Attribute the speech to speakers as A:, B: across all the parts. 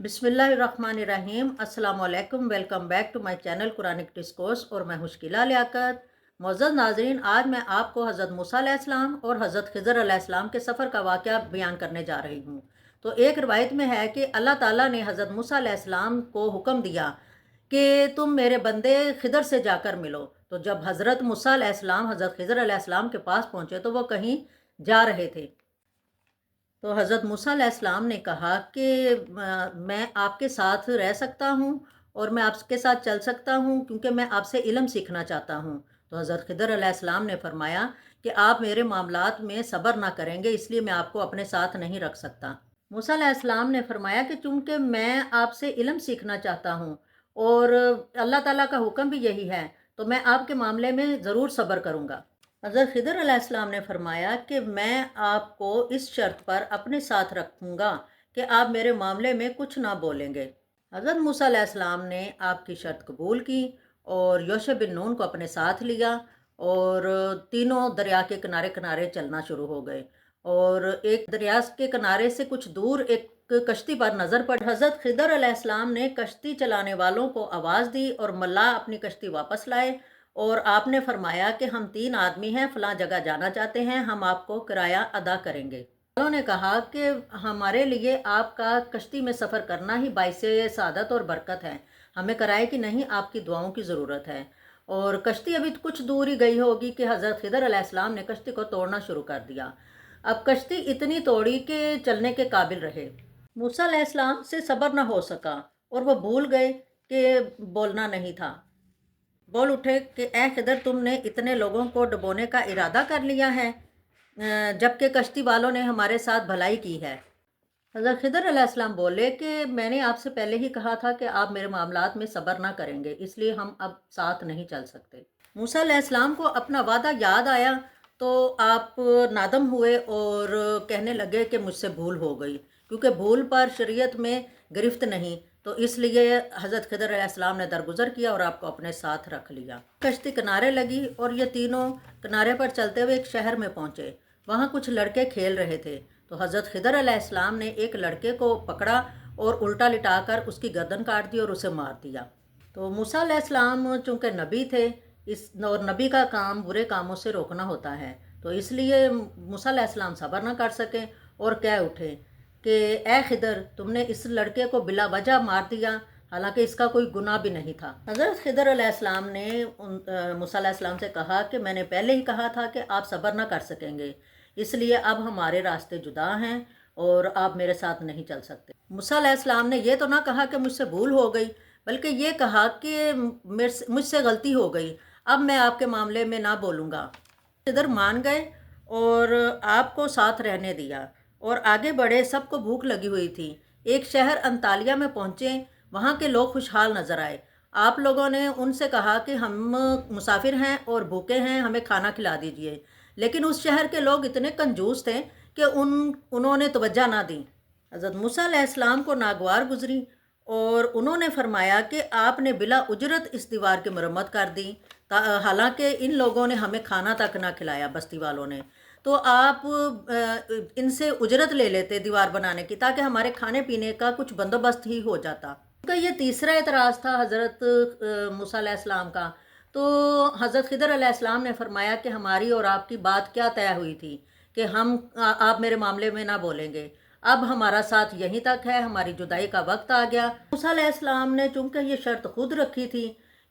A: बिस्मिल्लाहिर्रहमानिर्रहीम। अस्सलाम वालेकुम। Welcome back to my channel Quranic discourse और मैं मुश्किला लियाकत। मोअज़्ज़ज़ नाज़रीन, आज मैं आपको हज़रत मूसा अलैहिस्सलाम और हज़रत ख़िज़र अलैहिस्सलाम के सफ़र का वाक़या बयान करने जा रही हूँ। तो एक रिवायत में है कि अल्लाह ताला ने हज़रत मूसा अलैहिस्सलाम को हुक्म दिया कि तुम मेरे बंदे ख़िज़र से जाकर मिलो। तो जब हज़रत मूसा अलैहिस्सलाम हज़रत ख़िज़र अलैहिस्सलाम के पास पहुँचे तो वो कहीं जा रहे थे। तो हज़रत मूसा अलैहिस्सलाम ने कहा कि मैं आपके साथ रह सकता हूँ और मैं आपके साथ चल सकता हूँ क्योंकि मैं आपसे इल्म सीखना चाहता हूँ। तो हज़रत ख़िज़र अलैहिस्सलाम ने फरमाया कि आप मेरे मामलात में सब्र ना करेंगे, इसलिए मैं आपको अपने साथ नहीं रख सकता। मूसा अलैहिस्सलाम ने फरमाया कि चूँकि मैं आपसे इल्म सीखना चाहता हूँ और अल्लाह ताला का हुक्म भी यही है, तो मैं आपके मामले में ज़रूर सब्र करूँगा। हज़रत ख़िज़र अलैहिस्सलाम ने फरमाया कि मैं आपको इस शर्त पर अपने साथ रखूँगा कि आप मेरे मामले में कुछ ना बोलेंगे। हज़रत मूसा अलैहिस्सलाम ने आपकी शर्त कबूल की और योशा बिन नून को अपने साथ लिया और तीनों दरिया के किनारे किनारे चलना शुरू हो गए। और एक दरिया के किनारे से कुछ दूर एक कश्ती पर नज़र पड़ी। हज़रत ख़िज़र अलैहिस्सलाम ने कश्ती चलाने वालों को आवाज़ दी और मल्लाह अपनी कश्ती वापस लाए और आपने फरमाया कि हम 3 आदमी हैं, फ़लाँ जगह जाना चाहते हैं, हम आपको किराया अदा करेंगे। उन्होंने कहा कि हमारे लिए आपका कश्ती में सफ़र करना ही बाइसे सआदत और बरकत है, हमें किराए की नहीं, आपकी दुआओं की ज़रूरत है। और कश्ती अभी कुछ दूर ही गई होगी कि हज़रत ख़िज़र अलैहिस्सलाम ने कश्ती को तोड़ना शुरू कर दिया। अब कश्ती इतनी तोड़ी कि चलने के काबिल रहे। मूसा अलैहिस्सलाम से सब्र न हो सका और वो भूल गए कि बोलना नहीं था। बोल उठे कि ए खिदर, तुमने इतने लोगों को डुबोने का इरादा कर लिया है, जबकि कश्ती वालों ने हमारे साथ भलाई की है। हज़रत खिदर अलैहिस्सलाम बोले कि मैंने आपसे पहले ही कहा था कि आप मेरे मामलात में सब्र ना करेंगे, इसलिए हम अब साथ नहीं चल सकते। मूसा अलैहिस्सलाम को अपना वादा याद आया तो आप नादम हुए और कहने लगे कि मुझसे भूल हो गई, क्योंकि भूल पर शरीयत में गिरफ्त नहीं, तो इसलिए हज़रत खिदर अलैहिस्सलाम ने दरगुजर किया और आपको अपने साथ रख लिया। कश्ती किनारे लगी और ये तीनों किनारे पर चलते हुए एक शहर में पहुँचे। वहाँ कुछ लड़के खेल रहे थे, तो हज़रत खिदर अलैहिस्सलाम ने एक लड़के को पकड़ा और उल्टा लिटाकर उसकी गर्दन काट दी और उसे मार दिया। तो मूसा अलैहिस्सलाम चूँकि नबी थे, इस और नबी का काम बुरे कामों से रोकना होता है, तो इसलिए मूसा अलैहिस्सलाम सब्र न कर सके और कह उठे कि ए खिदर, तुमने इस लड़के को बिला वजह मार दिया, हालांकि इसका कोई गुनाह भी नहीं था। हज़रत खिदर अलैहिस्सलाम ने मूसा अलैहिस्सलाम से कहा कि मैंने पहले ही कहा था कि आप सब्र न कर सकेंगे, इसलिए अब हमारे रास्ते जुदा हैं और आप मेरे साथ नहीं चल सकते। मूसा अलैहिस्सलाम ने यह तो ना कहा कि मुझसे भूल हो गई, बल्कि ये कहा कि मुझसे गलती हो गई, अब मैं आपके मामले में ना बोलूँगा। इधर मान गए और आपको साथ रहने दिया और आगे बढ़े। सबको भूख लगी हुई थी। एक शहर अंतालिया में पहुँचे, वहाँ के लोग खुशहाल नज़र आए। आप लोगों ने उनसे कहा कि हम मुसाफिर हैं और भूखे हैं, हमें खाना खिला दीजिए। लेकिन उस शहर के लोग इतने कंजूस थे कि उन्होंने तवज्जो ना दी। हज़रत मूसा अलैहिस्सलाम को नागवार गुजरी और उन्होंने फरमाया कि आपने बिला उजरत इस दीवार की मरम्मत कर दी, हालांकि इन लोगों ने हमें खाना तक ना खिलाया, बस्ती वालों ने। तो आप इनसे उजरत ले लेते दीवार बनाने की, ताकि हमारे खाने पीने का कुछ बंदोबस्त ही हो जाता। उनका ये तीसरा एतराज़ था हज़रत मूसा अलैहिस्सलाम का। तो हज़रत खिदर अलैहिस्सलाम ने फरमाया कि हमारी और आपकी बात क्या तय हुई थी कि आप मेरे मामले में ना बोलेंगे, अब हमारा साथ यहीं तक है, हमारी जुदाई का वक्त आ गया। मूसा अलैहिस्सलाम ने चूँकि ये शर्त खुद रखी थी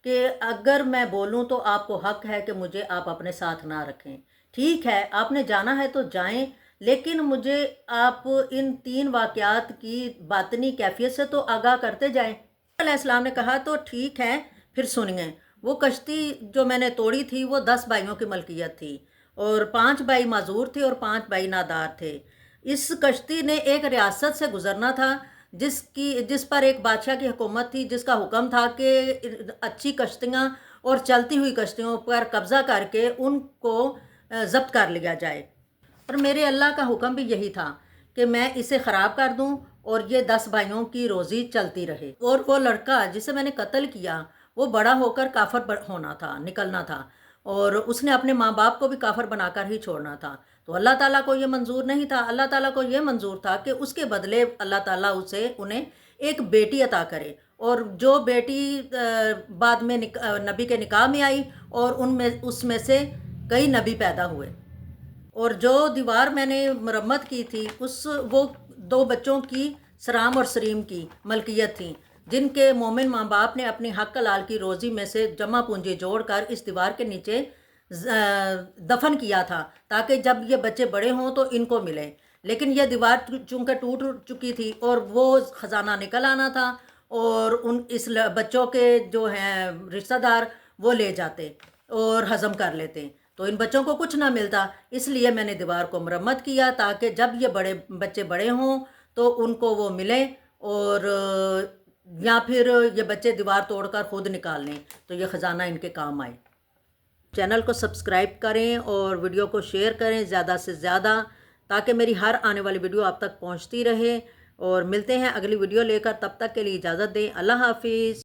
A: कि अगर मैं बोलूँ तो आपको हक है कि मुझे आप अपने साथ ना रखें। ठीक है, आपने जाना है तो जाएं, लेकिन मुझे आप इन 3 वाक़यात की बातनी कैफियत से तो आगाह करते जाएं। अलैहिस्सलाम ने कहा तो ठीक है, फिर सुनिए। वो कश्ती जो मैंने तोड़ी थी वो 10 भाइयों की मलकियत थी और 5 भाई माजूर थे और 5 भाई नादार थे। इस कश्ती ने एक रियासत से गुजरना था जिस पर एक बादशाह की हुकूमत थी, जिसका हुक्म था कि अच्छी कश्तियाँ और चलती हुई कश्तियों पर कब्ज़ा करके उनको ज़ब्त कर लिया जाए। और मेरे अल्लाह का हुक्म भी यही था कि मैं इसे ख़राब कर दूं और ये 10 भाइयों की रोज़ी चलती रहे। और वो लड़का जिसे मैंने कत्ल किया, वो बड़ा होकर काफर होना था, निकलना था, और उसने अपने माँ बाप को भी काफर बनाकर ही छोड़ना था। तो अल्लाह ताला को ये मंजूर नहीं था। अल्लाह ताला को ये मंजूर था कि उसके बदले अल्लाह ताला उन्हें ایک بیٹی عطا کرے، اور جو بیٹی بعد میں نبی کے نکاح میں آئی، اور اس میں سے کئی نبی پیدا ہوئے۔ اور جو دیوار میں نے مرمت کی تھی وہ 2 بچوں کی سرام اور سریم کی ملکیت تھی، جن کے مومن ماں باپ نے اپنی حق حلال کی روزی میں سے جمع پونجی جوڑ کر اس دیوار کے نیچے دفن کیا تھا، تاکہ جب یہ بچے بڑے ہوں تو ان کو ملے۔ لیکن یہ دیوار چونکہ ٹوٹ چکی تھی اور وہ خزانہ نکل آنا تھا، اور اس بچوں کے جو ہیں رشتہ دار وہ لے جاتے اور ہضم کر لیتے، تو ان بچوں کو کچھ نہ ملتا۔ اس لیے میں نے دیوار کو مرمت کیا تاکہ جب یہ بچے بڑے ہوں تو ان کو وہ ملیں، اور یا پھر یہ بچے دیوار توڑ کر خود نکال لیں تو یہ خزانہ ان کے کام آئے۔ چینل کو سبسکرائب کریں اور ویڈیو کو شیئر کریں زیادہ سے زیادہ، تاکہ میری ہر آنے والی ویڈیو آپ تک پہنچتی رہے۔ اور ملتے ہیں اگلی ویڈیو لے کر، تب تک کے لیے اجازت دیں، اللہ حافظ۔